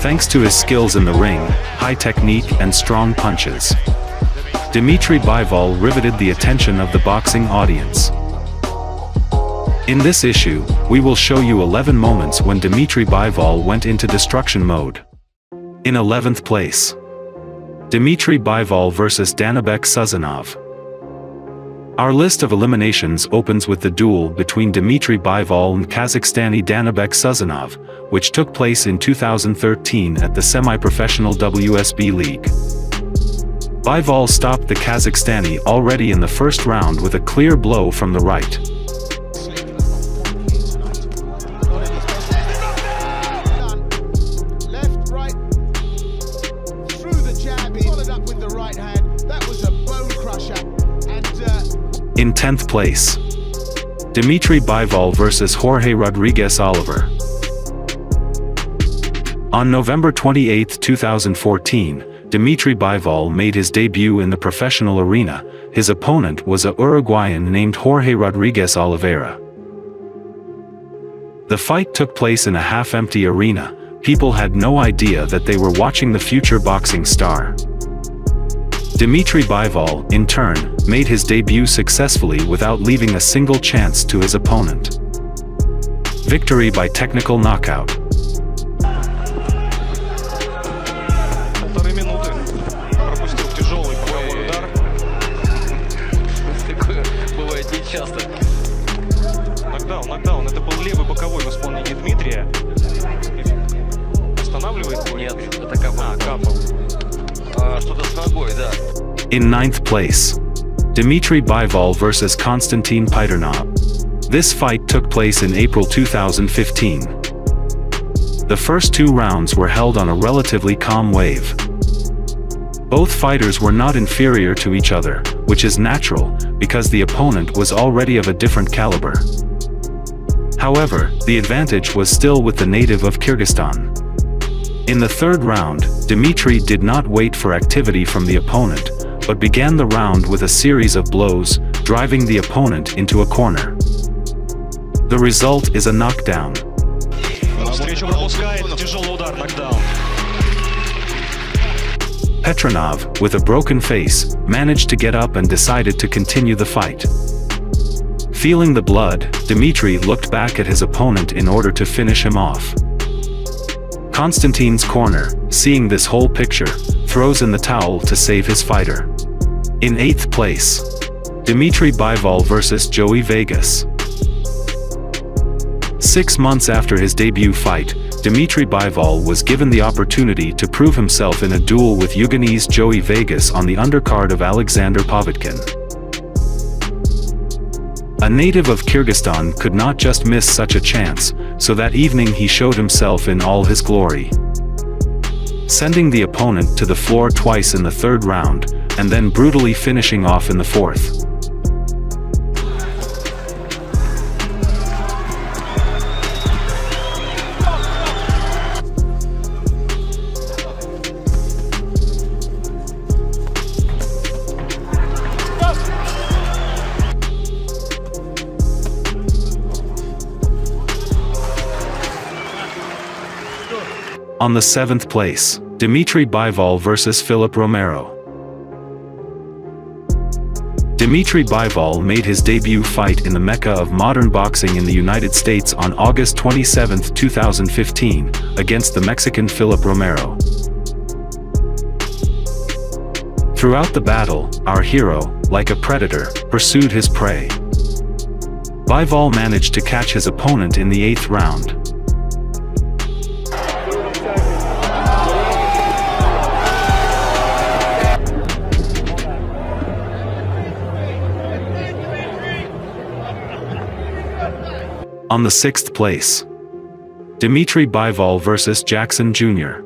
thanks to his skills in the ring, high technique and strong punches. Dmitry Bivol riveted the attention of the boxing audience. In this issue, we will show you 11 moments when Dmitry Bivol went into destruction mode. In 11th place, Dmitry Bivol vs Danabek Suzanov. Our list of eliminations opens with the duel between Dmitry Bivol and Kazakhstani Danabek Suzanov, which took place in 2013 at the semi-professional WSB League. Bivol stopped the Kazakhstani already in the first round with a clear blow from the right. In 10th place, Dmitry Bivol vs Jorge Rodriguez Oliver. On November 28, 2014, Dmitry Bivol made his debut in the professional arena. His opponent was a Uruguayan named Jorge Rodriguez Oliveira. The fight took place in a half-empty arena. People had no idea that they were watching the future boxing star. Dmitry Bivol, in turn, made his debut successfully without leaving a single chance to his opponent. Victory by technical knockout. Нокдаун. Это был левый боковой в исполнении Дмитрия. Останавливает его? Нет, это капал. Что-то с ногой, да. In 9th place, Dmitry Bivol vs Konstantin Pyternov. This fight took place in April 2015. The first two rounds were held on a relatively calm wave. Both fighters were not inferior to each other, which is natural, because the opponent was already of a different caliber. However, the advantage was still with the native of Kyrgyzstan. In the third round, Dmitry did not wait for activity from the opponent, but began the round with a series of blows, driving the opponent into a corner. The result is a knockdown. Petronov, with a broken face, managed to get up and decided to continue the fight. Feeling the blood, Dmitry looked back at his opponent in order to finish him off. Konstantin's corner, seeing this whole picture, throws in the towel to save his fighter. In 8th place, Dmitry Bivol vs Joey Vegas. 6 months after his debut fight, Dmitry Bivol was given the opportunity to prove himself in a duel with Uganese Joey Vegas on the undercard of Alexander Povotkin. A native of Kyrgyzstan could not just miss such a chance, so that evening he showed himself in all his glory, sending the opponent to the floor twice in the third round, and then brutally finishing off in the fourth. On the 7th place, Dmitry Bivol vs Philip Romero. Dmitry Bivol made his debut fight in the mecca of modern boxing in the United States on August 27, 2015, against the Mexican Philip Romero. Throughout the battle, our hero, like a predator, pursued his prey. Bivol managed to catch his opponent in the 8th round. On the 6th place, Dmitry Bivol vs Jackson Jr.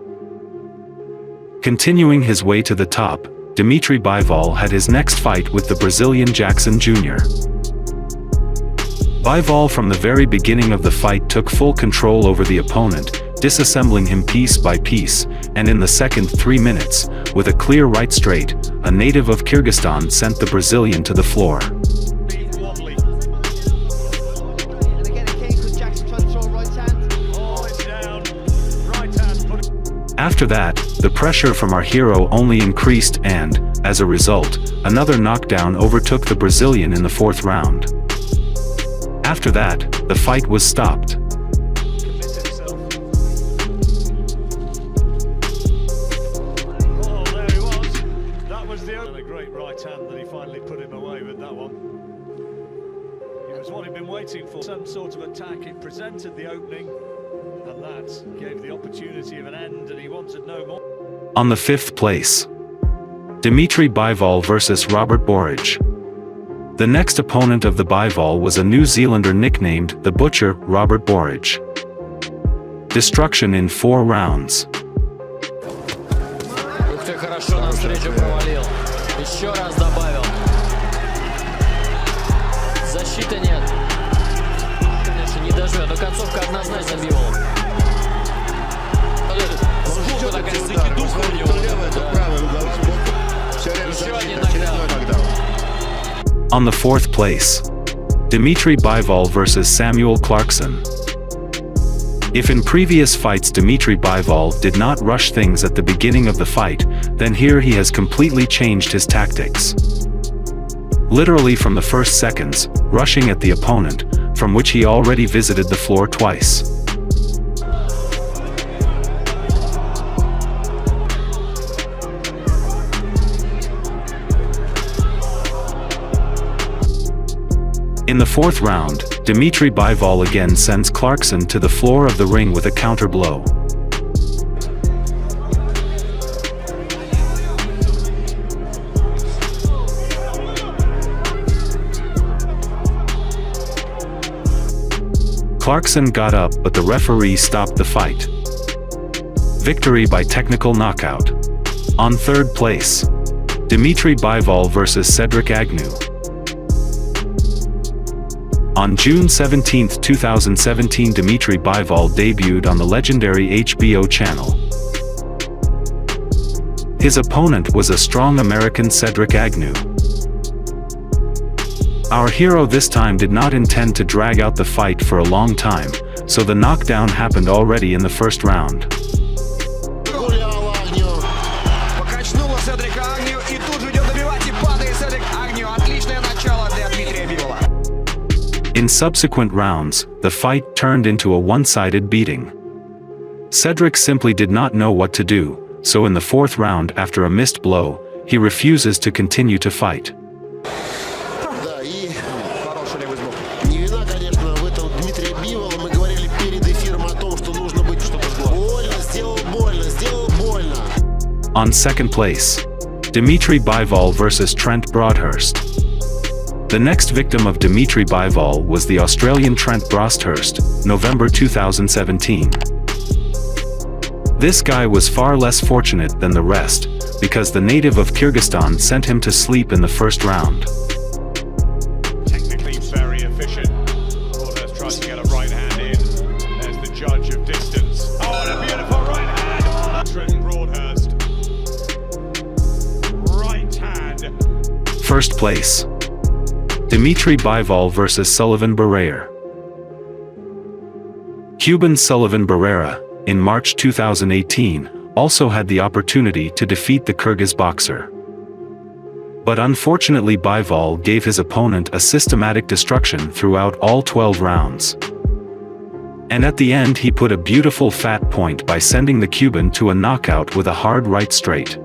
Continuing his way to the top, Dmitry Bivol had his next fight with the Brazilian Jackson Jr. Bivol from the very beginning of the fight took full control over the opponent, disassembling him piece by piece, and in the second 3 minutes, with a clear right straight, a native of Kyrgyzstan sent the Brazilian to the floor. After that, the pressure from our hero only increased and, as a result, another knockdown overtook the Brazilian in the fourth round. After that, the fight was stopped. Oh, there he was. That was the great right hand that he finally put him away with that one. It was what he'd been waiting for, some sort of attack. It presented the opening, and that gave the opportunity of an end, and he wanted no more. On the fifth place, Dmitry Bivol versus Robert Borage. The next opponent of the Bivol was a New Zealander nicknamed the Butcher, Robert Borage. Destruction in 4 rounds. Ух ты, хорошо навстречу провалил. Еще раз добавил. Защиты нет. Конечно, не дожмет, но концовка однозначно Бивол. Сбоку такая стыки духа у него. Еще один нокдаун. On the fourth place, Dmitry Bivol versus Samuel Clarkson. If in previous fights Dmitry Bivol did not rush things at the beginning of the fight, then here he has completely changed his tactics. Literally from the first seconds, rushing at the opponent, from which he already visited the floor twice. In the fourth round, Dmitry Bivol again sends Clarkson to the floor of the ring with a counter blow. Clarkson got up, but the referee stopped the fight. Victory by technical knockout. On third place, Dmitry Bivol versus Cedric Agnew. On June 17, 2017, Dmitry Bivol debuted on the legendary HBO channel. His opponent was a strong American Cedric Agnew. Our hero this time did not intend to drag out the fight for a long time, so the knockdown happened already in the first round. Покачнуло Седрика Агнью, и тут же идет добивать, и падает Седрик Агнью. Отличное начало для Дмитрия Бивола. In subsequent rounds, the fight turned into a one-sided beating. Cedric simply did not know what to do, so in the fourth round, after a missed blow, he refuses to continue to fight. Да, и не вина, конечно, в этом Дмитрия Бивола. Мы говорили перед эфиром о том, что нужно быть, чтобы больно, сделал больно. On second place, Dmitry Bivol versus Trent Broadhurst. The next victim of Dmitry Bivol was the Australian Trent Broadhurst, November 2017. This guy was far less fortunate than the rest, because the native of Kyrgyzstan sent him to sleep in the first round. Technically very efficient. Broadhurst tries to get a right hand in. There's the judge of distance. Oh, and a beautiful right hand. Trent Broadhurst. Right hand. First place, Dmitry Bivol versus Sullivan Barrera. Cuban Sullivan Barrera, in March 2018, also had the opportunity to defeat the Kyrgyz boxer. But unfortunately Bivol gave his opponent a systematic destruction throughout all 12 rounds. And at the end he put a beautiful fat point by sending the Cuban to a knockout with a hard right straight.